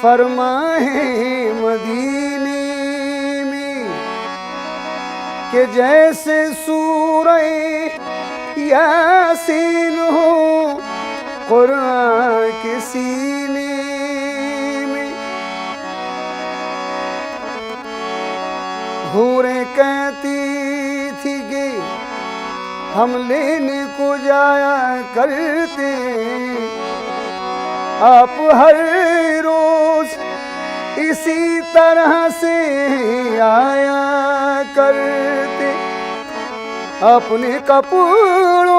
फरमाए मदीने में कि जैसे सूरह यासीन हो कुरान के सीने में। हूरें कहती थी कि हम लेने को जाया करते, आप हर रोज इसी तरह से आया करते। अपने कपड़ों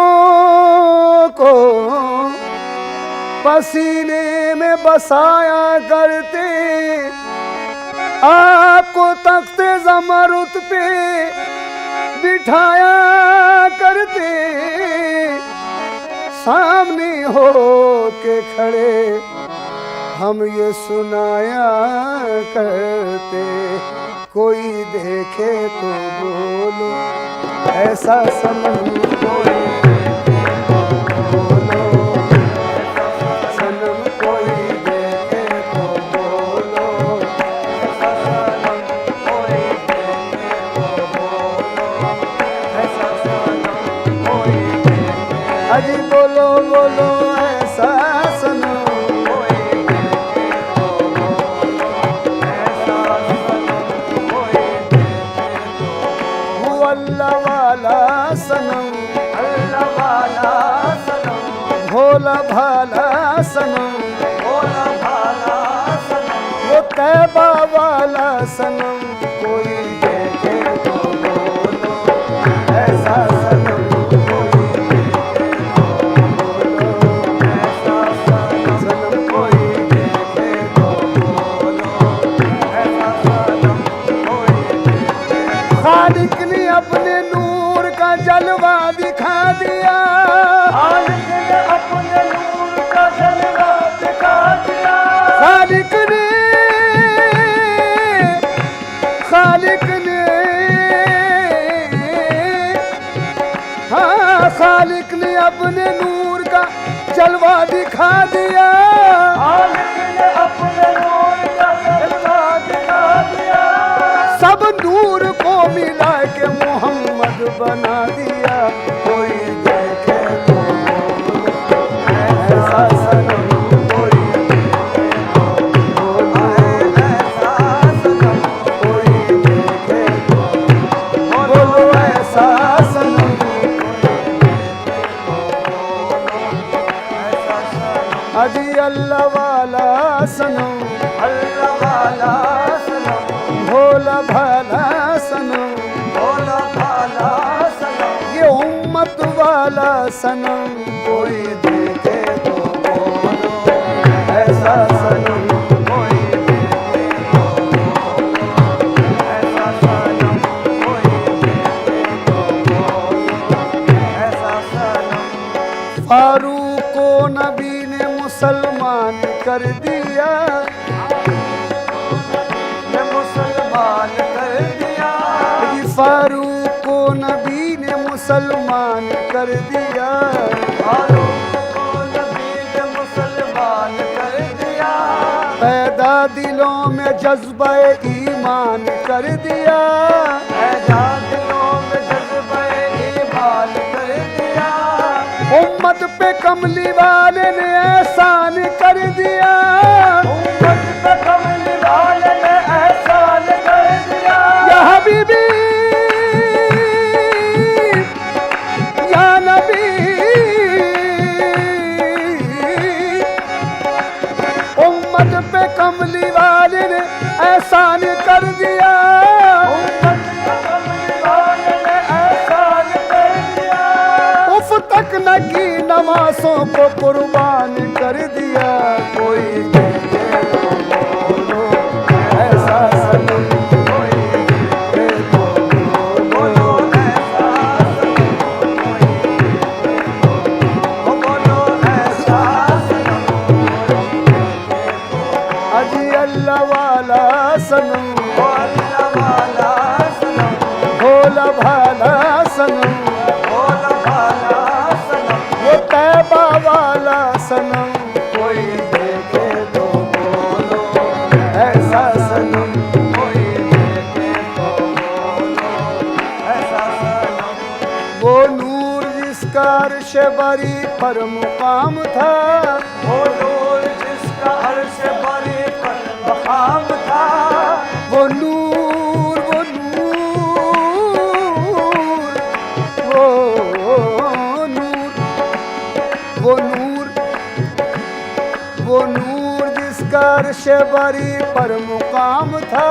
को पसीने में बसाया करते, आपको तख्ते ज़मरुद पे बिठाया करते। सामने हो के खड़े हम ये सुनाया करते, कोई देखे तो बोलो ऐसा सनम, कोई देखे तो बोलो सनम, कोई देखे तो बोलो ऐसा सनम, कोई देखे तो बोलो ऐसा सनम, कोई देखे। अजी बोलो बोलो ऐसा सनम, अल्लाह वाला सनम, अल्लाह वाला सनम, भोला भाला सनम, भोला भाला सनम, वो तैबा वाला सनम, कोई देखे तो बोलो ऐसा सनम, कोई देखे तो बोलो ऐसा सनम, कोई देखे तो बोलो ऐसा सनम, कोई देखे। खालिक ने अपने नूर का जलवा दिखा दिया, खालिक ने अपने नूर का जलवा दिखा दिया। खालिक ने हाँ, खालिक ने अपने नूर का जलवा दिखा दिया, खालिक ने अपने नूर का जलवा दिखा दिया। सब नूर को मिला के मोहम्मद बना दिया, कोई देखे तो बोलो ऐसा सनम, कोई देखे तो बोलो ऐसा सनम, कोई देखे तो बोलो ऐसा सनम, अजी अल्लाह वाला सनम, अल्लाह वाला सनम, भोला भाला सनम, भोला भाला सनम, ये उम्मत वाला सनम, कोई देखे तो बोलो ऐसा सनम, कोई देखे तो बोलो ऐसा सनम, कोई देखे तो बोलो ऐसा सनम। फारूक को नबी ने मुसलमान कर दिया, मुसलमान कर दिया। फारूक को नबी ने मुसलमान कर दिया, फारूक को नबी ने मुसलमान कर दिया। पैदा दिलों में जज्बा ईमान कर दिया, पैदा दिलों में जज्बा ईमान कर दिया। उम्मत पे कमली वाले ने एहसान कर दिया, उम्मत पे कमली वाले ने एहसान कर दिया। या हबीबी या नबी, उम्मत पे कमली वाले ने एहसान कर दिया, उम्मत पे कमली वाले ने एहसान कर दिया। उफ तक न की नमाज़ों को कुर्बान कर दिया, कोई देखे तो बोलो ऐसा सनम, कोई देखे तो बोलो ऐसा सनम, कोई देखे तो बोलो ऐसा सनम, कोई देखे तो। अजी अल्लाह वाला सनम, अल्लाह वाला सनम, भोला भाला सनम, भोला भाला सनम, वो तैबा वाला सनम, कोई देखे तो बोलो बरी पर मुकाम था, वो नूर जिसका अर्श बरी पर मकाम था, वो नूर वो नूर वो नूर वो नूर वो नूर जिसका अर्श बरी पर मुकाम था,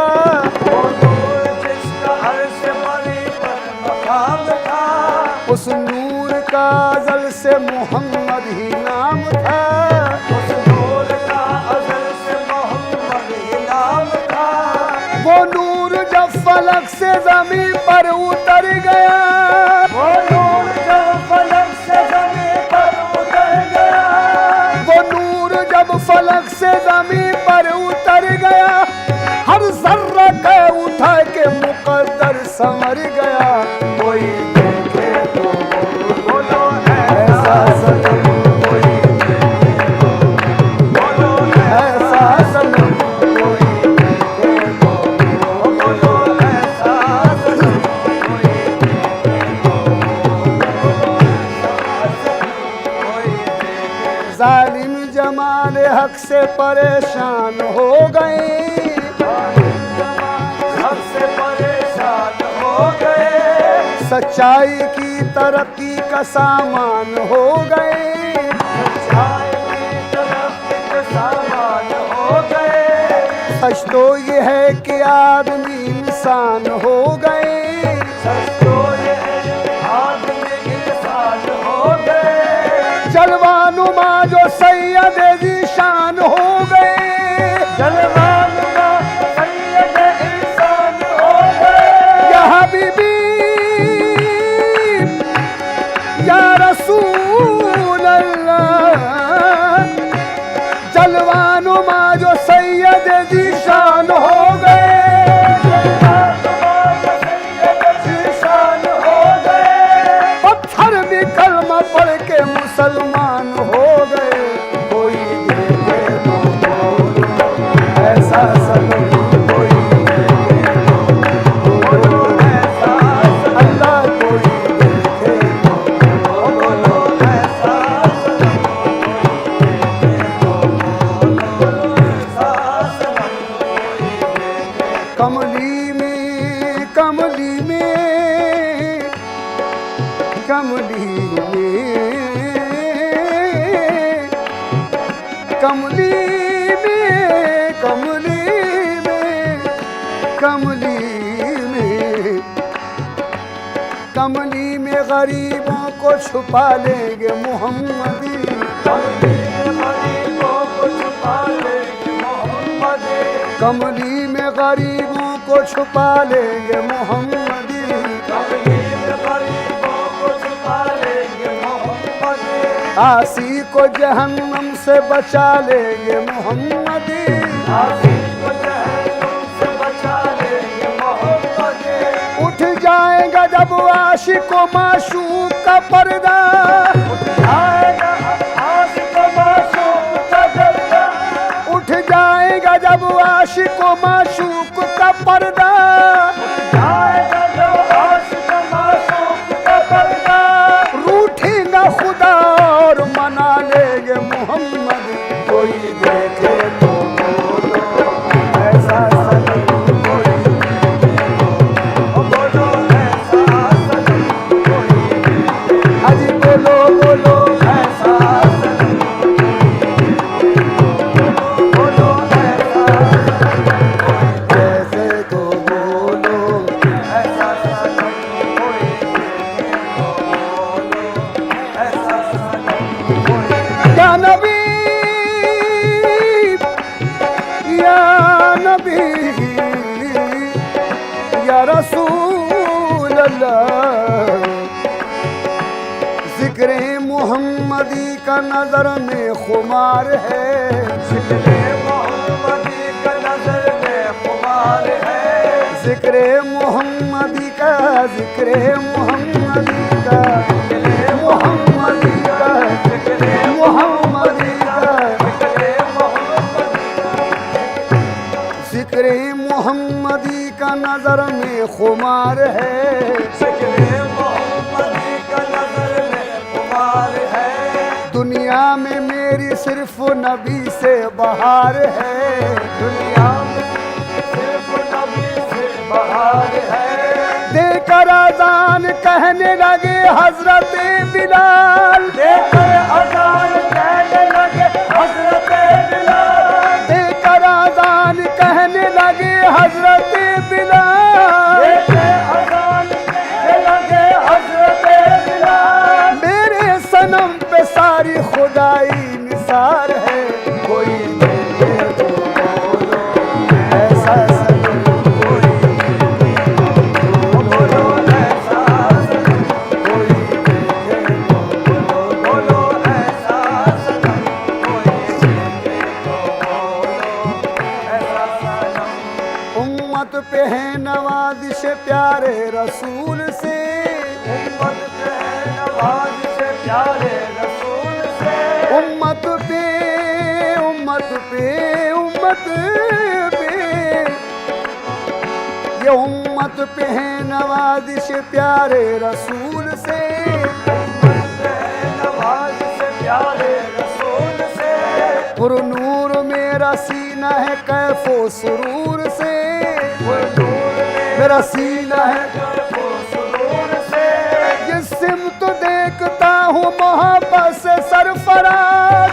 वो नूर जिसका अर्श बरी पर मकाम था, उस नूर का अज़ल से मोहम्मद ही नाम था, उस नूर का अज़ल से मोहम्मद ही नाम था, वो नूर जब फलक से ज़मीन पर उतर गया, वो नूर जब फलक से ज़मीन पर उतर गया, वो नूर जब फलक से ज़मीन पर उतर गया, हर ज़र्रा के उठा के मुक़द्दर संवर गया। कोई देखे तो बोलो ऐसा सनम, कोई बोलो ऐसा सनम, कोई देखे तो बोलो ऐसा सनम, कोई जालिम जमाल हक से परेशान हो गए, सबसे परेशान हो गए, सच्चाई की तरक्की का सामान हो गए, सच्चाई की तरफ एक सामान हो गए, सच तो ये है कि आदमी इंसान हो गए, सच तो ये है आदमी इंसान हो गए, जलवानुमा जो सैयद ज़ीशान हो गए, जलवानुमा सैयद इंसान हो गए, या हबीबी या रसूल अल्लाह, जलवानुमा जो सैयद ज़ीशान हो गए, इंसान हो गए, पत्थर भी कलमा पढ़ के मुसलमान हो गए। कोई देखे तो बोलो ऐसा सनम, कोई देखे तो बोलो ऐसा अल्लाह, कोई देखे तो बोलो ऐसा सनम, ऐसा सनम, कमली में कमली में कमली में कमली में कमली में कमली में कमली में गरीबों को छुपा लेंगे मोहम्मदी, गरीबों को छुपा लेंगे मोहम्मद, कमली में गरीबों को छुपा लेंगे मोहम्मदी, गरीबों को छुपा लेंगे मोहम्मद, आसी को जहन्नम से बचा लेंगे मोहम्मदी, आसिफ को जहन्नम से बचा लेंगे मोहम्मद, उठ जाएगा जब आशिक व माशूक का पर्दा, आएगा आसिफ मासूम का पर्दा, उठ जाएगा जब आशिक व माशूक का पर्दा, आएगा जो आसिफ मासूम का पर्दा, रूठेगा खुदा और मना लेंगे मोहम्मद। कोई देखे तो बोलो ऐसा सनम, कोई बोलो ऐसा सनम, हाजी बोलो बोलो ऐसा सनम, बोलो ऐसा ऐसे तो बोलो ऐसा सनम, कोई बोलो ऐसा सनम, कोई या नबी या नबी या रसूल अल्लाह, जिक्र मोहम्मदी का नजर में खुमार है, जिक्रे मोहम्मदी का नजर में खुमार है, जिक्र मोहम्मदी का जिक्र मोहम्मदी का जिक्रे मोहम्मदी का जिक्रे मोहम्मदी का जिक्रे मोहम्मद, जिक्र मोहम्मदी का नजर में खुमार है, जिक्रे मोहम्मदी का नजर में खुमार सिर्फ नबी से बहार है, दुनिया में सिर्फ नबी से बहार है। देकर अजान कहने लगे हजरत बिलाल, देकर अजान कहने लगे हजरत बिलाल, देकर अजान कहने लगे हजरत बिलाल, देकर अजान कहने लगे हजरत बिलाल। मेरे सनम पे सारी खुदाई निसार है, कोई देखे तो बोलो ऐसा सनम, कोई बोलो ऐसा सनम, कोई देखे तो बोलो ऐसा सनम, कोई देखे तो बोलो ऐसा सनम। उम्मत पे है नवाजिश प्यारे रसूल से, उम्मत पे नवाज से प्यारे रसूल से, उम्मत पे उम्मत पे उम्मत पे, ये उम्मत पे है नवाजिश प्यारे रसूल से, नवाज से प्यारे रसूल से। पुरनूर मेरा सीना है कैफो सुरूर से, वो नूर मेरा सीना है वो सुरूर से। जिस सिमत देखता हूँ मोहब्बत से सरफराज,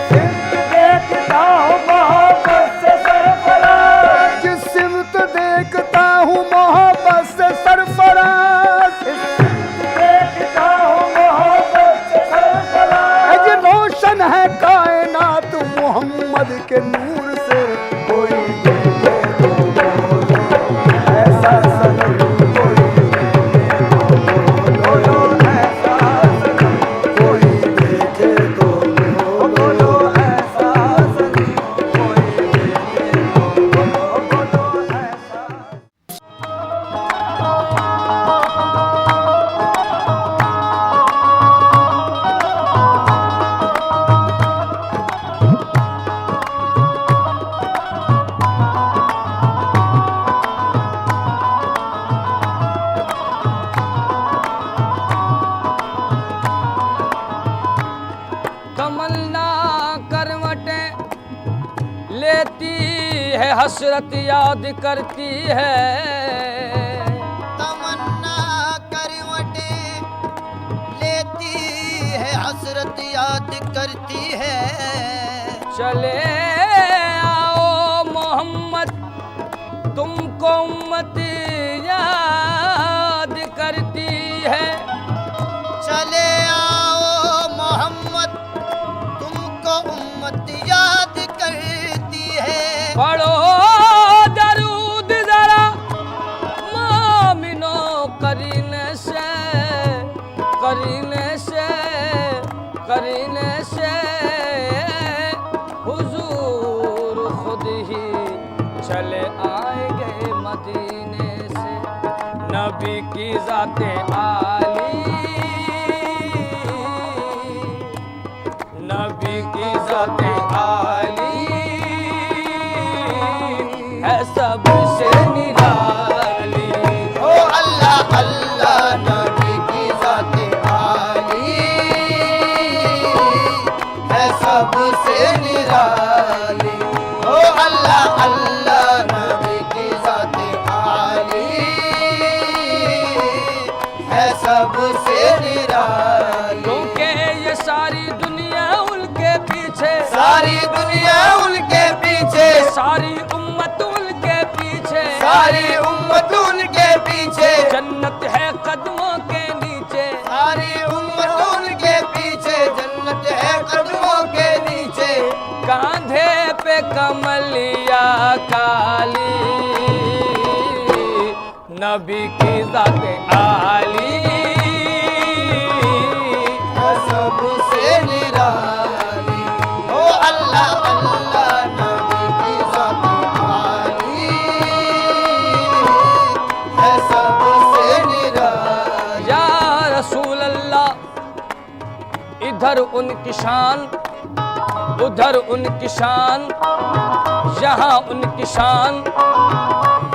सिमत देखता हूँ मोहब्बत से सरफराज, जिस सिमत देखता हूँ मोहब्बत से सरफराज, देखता हूँ मोहब्बत से सरफराज। अज रोशन है कायनात मोहम्मद के नूर से, कोई देखे तो बोलो ऐसा सनम, कोई देखे तो बोलो ऐसा सनम, कोई देखे तो बोलो बोलो ऐसा सनम, कोई देखे तो बोलो ऐसा। तमन्ना करवटे लेती है, हसरत याद करती है। तमन्ना करवटे लेती है, हसरत याद करती है। चले आओ मोहम्मद, तुमको उम्मत याद करती है। चले आओ मोहम्मद, तुमको उम्मत याद करती है। पढ़ो दरूद जरा मोमिनो, करीने से करीने से करीने से हुजूर खुद ही चले आएंगे मदीने से। नबी की ज़ाते आली, नबी की ज़ाते आली है सबसे निराली। ओ अल्लाह अल्लाह, नबी की ज़ात आली है सबसे निराली। ओ अल्लाह अल्लाह, नबी की ज़ात आली है सबसे निराली। क्योंकि ये सारी दुनिया उनके पीछे, सारी दुनिया उनके पीछे, सारी उम्मत उनके पीछे, सारी उम्मत उनके पीछे, जन्नत है कदमों के नीचे। सारी उम्मत उनके पीछे, जन्नत है कदमों के नीचे। कांधे पे कमलिया काली, नबी की ज़ाते आली सबसे निराली। ओ अल्लाह अल्लाह, नबी की ज़ात आली है सबसे निराली। या रसूल अल्लाह, इधर उनकी शान उधर उनकी शान, यहाँ उनकी शान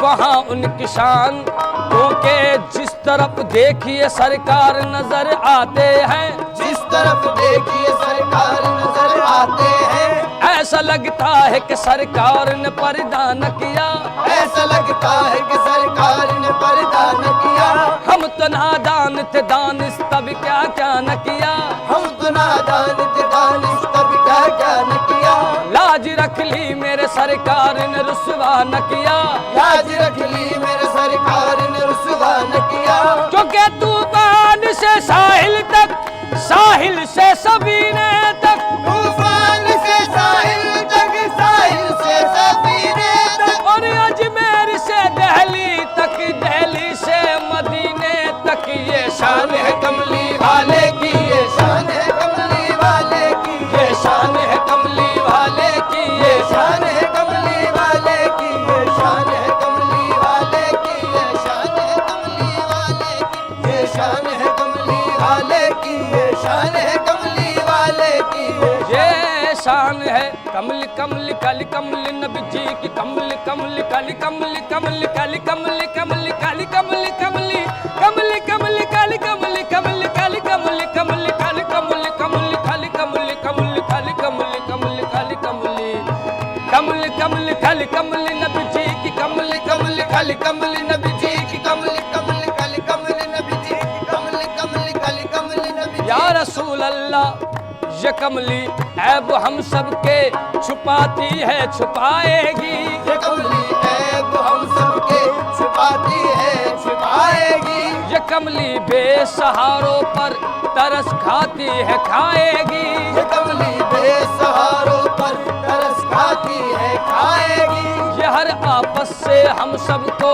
वहाँ उनकी शान। क्योंकि जिस तरफ देखिए सरकार नजर आते हैं, जिस तरफ देखिए सरकार नजर आते हैं। ऐसा लगता है कि सरकार ने पर्दा न किया, ऐसा लगता है कि सरकार ने पर्दा न किया। हम तो नादान थे दानिश तब क्या क्या न किया। हम तो नादान थे दानिश तब क्या क्या न किया। लाज रख ली मेरे सरकार ने रुसवा न किया, लाज रख ली मेरे सरकार ने रुसवा न किया। क्योंकि तूफान से साहिल तक, साहिल से सबीने तक, तूफान से साहिल तक, साहिल से सफीने तक, और अजमेर से दिल्ली तक, दिल्ली से मदीने तक, ये शान है कमली वाले की, ये शान है कमली वाले की, ये शान है कमली वाले की, ये शान है कमली वाले की, ये शान है कमली वाले की, ये शान है कमली वाले की, ये शान है कमली वाले की, ये शान है कमली वाले की, ये शान है कमल कमल काली कमल नबी जी की, कमल कमल काली कमल कमल काली कमल कमल काली कमल कमल कमल कमल काली कमल कमल काली कमल कमल काली कमल कमल काली कमल कमल काली कमल कमल काली कमल कमल कमल काली कमल नबी जी की, कमल कमल काली कमल नबी जी की, कमल कमल काली कमल नबी जी की, कमल कमल काली कमल नबी या रसूल अल्लाह ये कमली ऐब हम सबके छुपाती है छुपाएगी, ये कमली ऐब हम सबके छुपाती है छुपाएगी। ये कमली बेसहारों पर तरस खाती है खाएगी, ये कमली बेसहारों पर तरस खाती है खाएगी। ये हर आपस से हम सबको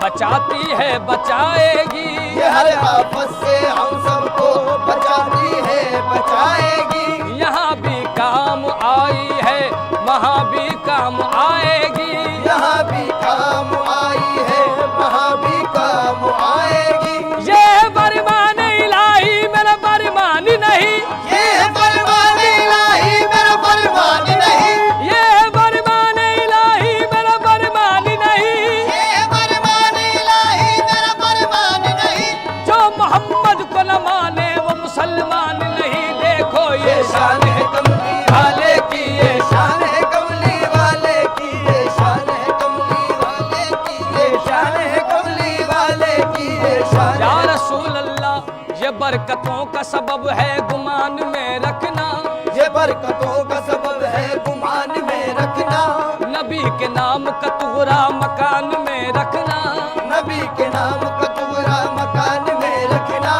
बचाती है बचाएगी, ये हर आपस से हम सबको बचाती है बचाएगी। यहाँ भी काम आई है वहाँ भी काम आएगी, यहाँ भी काम आई है वहाँ भी काम आएगी। ये फरमान इलाही मेरा फरमान नहीं, ये फरमान इलाही मेरा फरमान नहीं, ये फरमान इलाही मेरा फरमान नहीं, ये फरमान इलाही मेरा फरमान नहीं। जो मोहम्मद को न माने वो मुसलमान नहीं। देखो ये शान है कमली वाले की, ये शान है कमली वाले की, ये शान है कमली वाले की, ये शान है कमली वाले की, ये शान या रसूल अल्लाह ये बरकतों का सबब है गुमान में रखना, ये बरकतों का सबब है गुमान में रखना। नबी के नाम का तुगरा मकान में रखना, नबी के नाम का तुगरा मकान में रखना।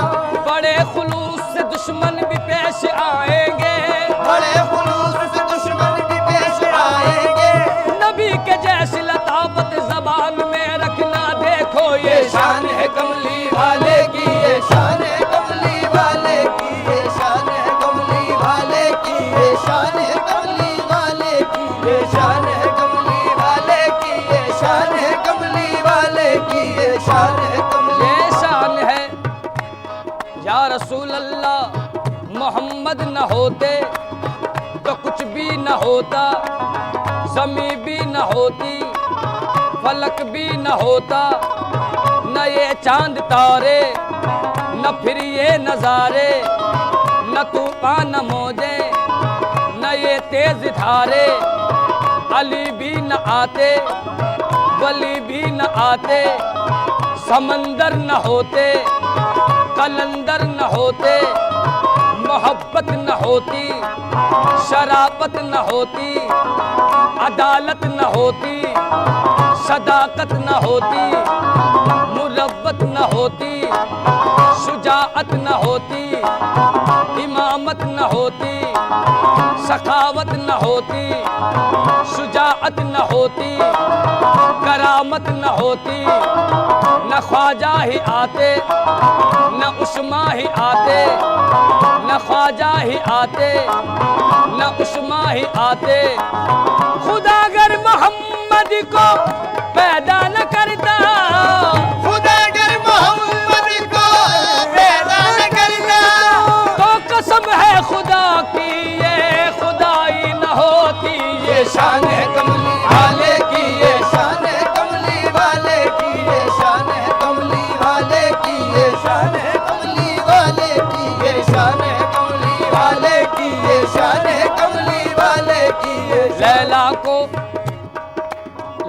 बड़े खुलूस से दुश्मन भी पेश आएंगे, बड़े खुलूस से दुश्मन भी पेश आएंगे। नबी के जैसी लताफत जबान में रखना। देखो ये शान है कमली वाले की, ये शान है कमली वाले की, ये शान है कमली वाले की, ये शान है कमली वाले की, ये शान है कमली वाले की, ये शान है कमली वाले की, ये शान है कमली। ये शान है या रसूल अल्लाह मोहम्मद न होते तो कुछ भी न होता, ज़मीं भी न होती फलक भी न होता, न ये चांद तारे न फिर ये नज़ारे, न तूफान न मौजे न ये तेज धारे। अली भी न आते वली भी न आते, समंदर न होते कलंदर न होते, मोहब्बत न होती शराफत न होती, अदालत न होती सदाकत न होती, मुरब्बत न होती शुजाअत न होती, इमामत न होती सखावत न होती, शुजाअत न होती करामत न होती। न ख्वाजा ही आते न उस्मा ही आते, न ख्वाजा ही आते न उस्मा ही आते। खुदा अगर मोहम्मद को पैदा न करता, खुदा अगर मोहम्मद को पैदा न करता, तो कसम है खुदा की ये खुदाई न होती। ये शान है कमली वाले की, ये शान है कमली वाले की, ये शान है कमली वाले की, ये शान है कमली वाले की, ये शान है कमली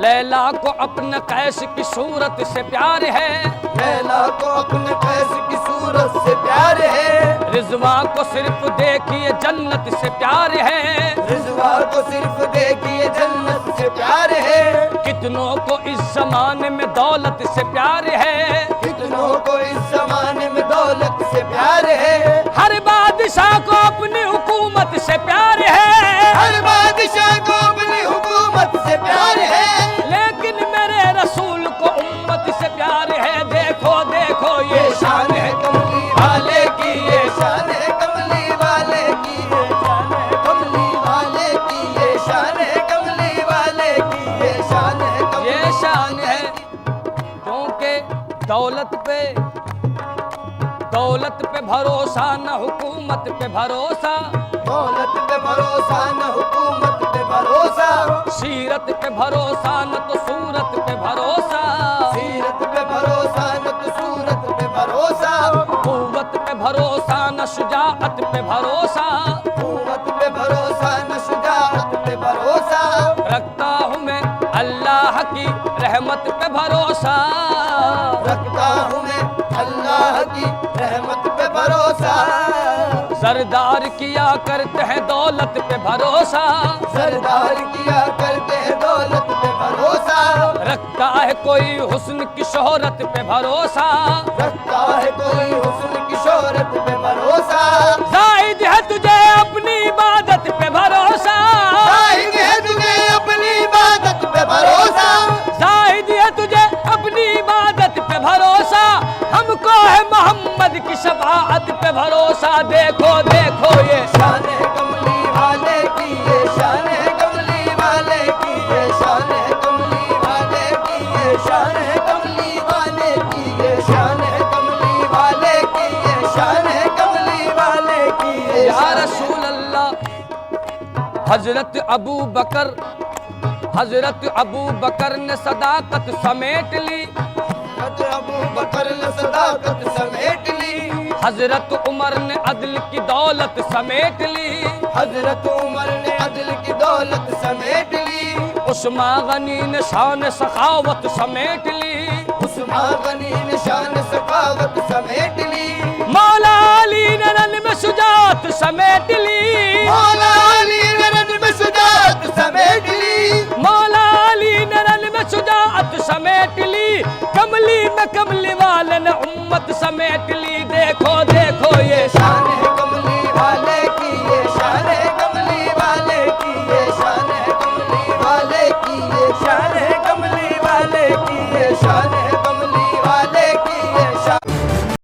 लैला को अपने कैस की सूरत से प्यार है, लैला को अपने कैस की सूरत से प्यार है, रिजवा को सिर्फ देखिए जन्नत से प्यार है, रिजवा को सिर्फ देखिए जन्नत से प्यार है, कितनों को इस जमाने में दौलत से प्यार है, कितनों को इस जमाने में दौलत से प्यार है, हर बादशाह को अपनी हुकूमत से प्यार है, हर बादशाह को अपनी हुकूमत से प्यार है, लेकिन मेरे रसूल को उम्मत से प्यार है। देखो देखो ये शान है कमली वाले की, ये शान है कमली वाले की, ये शान है कमली वाले की, ये शान है कमली वाले की, ये शान है कमली ये शान है, क्योंकि दौलत पे भरोसा न हुकूमत पे भरोसा, दौलत पे भरोसा न हुकूमत पे भरोसा, सीरत पे भरोसा न तो सूरत पे भरोसा, सीरत पे भरोसा न तो सूरत पे भरोसा, कुव्वत पे भरोसा न शुजाअत पे भरोसा, कुव्वत पे भरोसा न शुजाअत पे भरोसा, रखता हूँ मैं अल्लाह की रहमत पे भरोसा, रखता हूँ मैं अल्लाह की रहमत पे भरोसा, सरदार किया करते हैं दौलत पे भरोसा, सरदार किया करते हैं दौलत पे भरोसा, रखता है कोई हुस्न की शोहरत पे भरोसा, रखता है कोई हुस्न की शोहरत पे भरोसा, जाहिद है तुझे अपनी इबादत पे भरोसा, जाहिद है तुझे अपनी इबादत पे भरोसा, जाहिद है तुझे अपनी इबादत पे भरोसा, हमको है मोहम्मद की शफाअत पे भरोसा। देखो देखो ये शान है कमली वाले की, ये शान है कमली वाले की, ये शान है कमली वाले की, ये शान है कमली वाले की, ये शान है कमली वाले की, ये शान है कमली वाले की, ये या शान है। रसूल अल्लाह, हजरत अबू बकर ने सदाकत समेट ली, अबू बकर ने सदाकत समेट ली, हजरत उमर ने अदल की दौलत समेट ली, हजरत उमर ने अदल की दौलत समेट ली, उस्मान गनी ने शान सखावत समेट ली, उस्मान गनी ने शान सखावत समेट ली, मौला अली ने रन में शुजाअत समेट ली, मौला अली ने रन में शुजाअत समेट ली, मौला अली ने रन में शुजाअत समेट ली, कमली में कमली वाले ने उम्मत समेट ली। देखो देखो ये